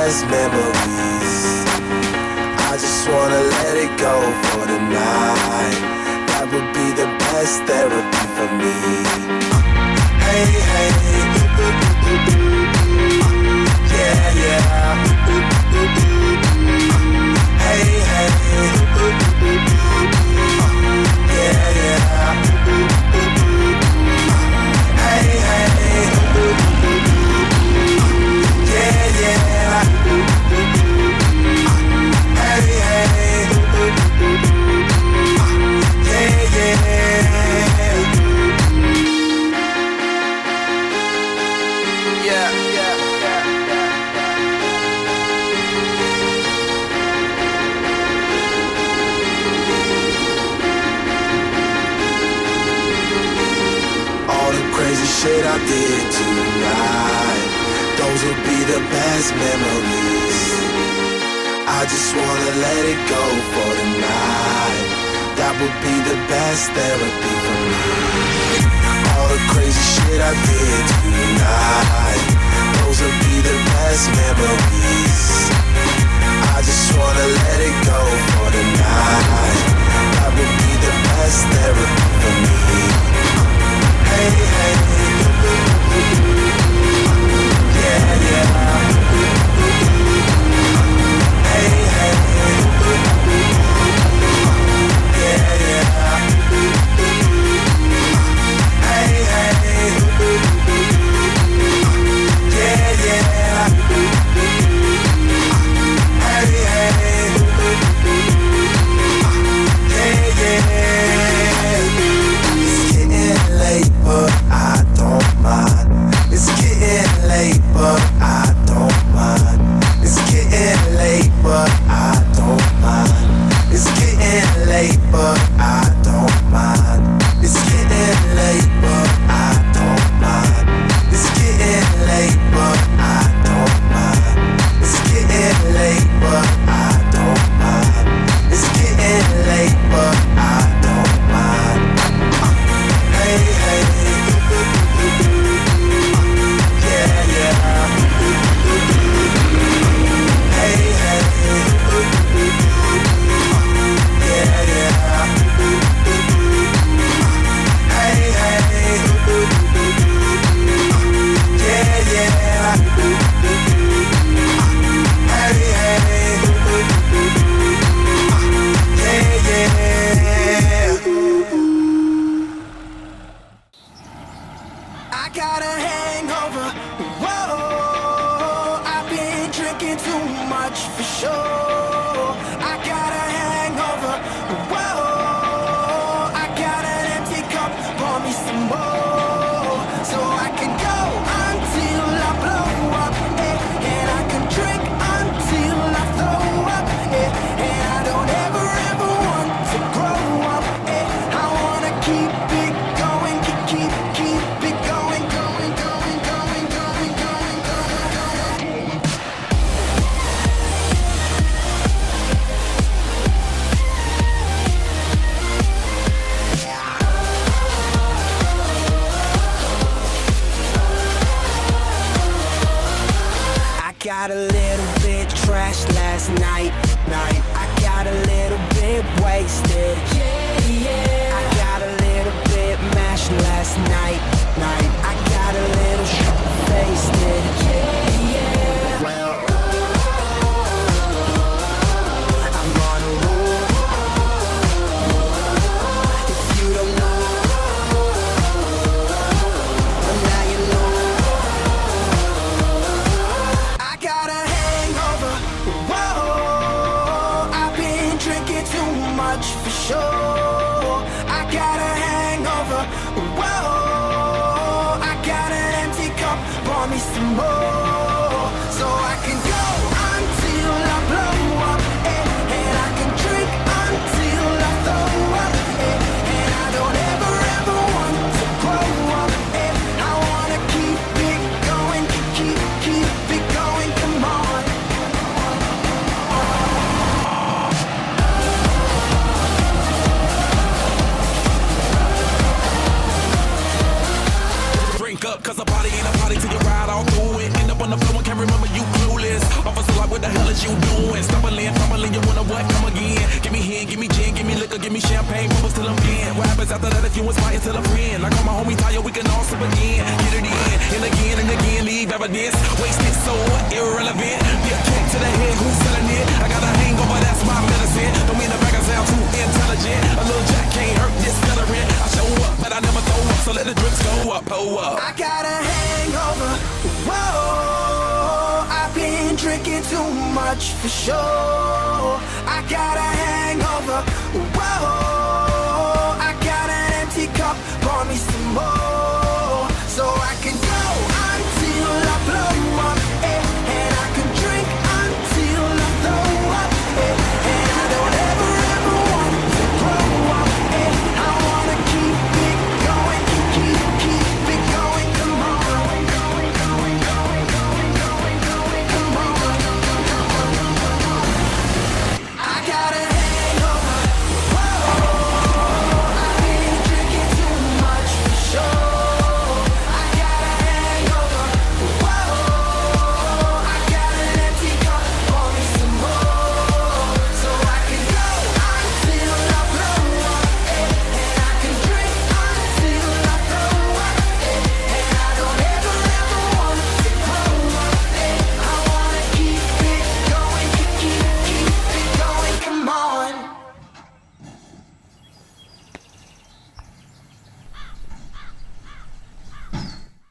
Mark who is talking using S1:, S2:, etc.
S1: best memories. I just wanna let it go for the night. That would be the best therapy for me. Hey, hey, yeah, yeah. Hey, hey, yeah, yeah. Hey, hey, yeah, yeah. Hey, hey, yeah, yeah. All the crazy shit I did tonight, those will be the best memories. I just wanna let it go for the night. That would be the best therapy for me. All the crazy shit I did tonight, those will be the best memories. I just wanna let it go for the night. That would be the best therapy for me. Hey, hey, yeah, yeah. Hey, hey, yeah, yeah. Hey, hey, yeah, yeah. Hey, hey, yeah, yeah. It's getting late, but I don't mind. It's getting late, but I don't mind. It's getting late, but I don't mind. It's getting late, but I don't mind. It's getting late, but I don't mind. It's getting late, but I don't mind. It's getting late, but I don't mind. It's getting late, but I don't mind. Hey, hey, yeah, yeah. Hey, hey, yeah, yeah. Hey, hey, yeah, yeah. Hey, hey, yeah, yeah. I got a hangover. Whoa, I've been drinking too much for sure. I got a hangover. Whoa, I got an empty cup. Pour me some more, so I can go until I blow up. And I can drink until I throw up. And I don't ever want to grow up. I wanna keep it going, keep it going, going, going, going, going, going, going. I got a little bit trashed last night. I got a little bit wasted. I got a little bit mashed last night. I got a little faced. Well, I'm on a roll. If you don't know, well, now you know. I got a hangover. Whoa, I've been drinking too much for sure. I got a hangover. Whoa, I got an empty cup. Pour me some more, so I can go until I blow up. And I can drink until I throw up. And I don't ever want to grow up. I wanna keep it going, keep it going. Come on.
S2: what you doing? Stumbling, fumbling, you wanna what? Come again. Give me hen, give me gin, give me liquor, give me champagne, bubbles till I'm in. What happens after that if you inspire till I'm friend? Like all my homie Tayo, we can all sip again. Get it in, and again, leave evidence. Wasted so irrelevant. Be a kick to the head, who's selling it? I got a hangover, that's my medicine. Don't mean the back I sound too intelligent. A little jack can't hurt this veteran. I show up, but I never throw up, so let the drips go up, oh up.
S1: I got a hangover, whoa. I've been drinking too much for sure. I got a hangover, whoa. I got an empty cup, pour me some more, so I can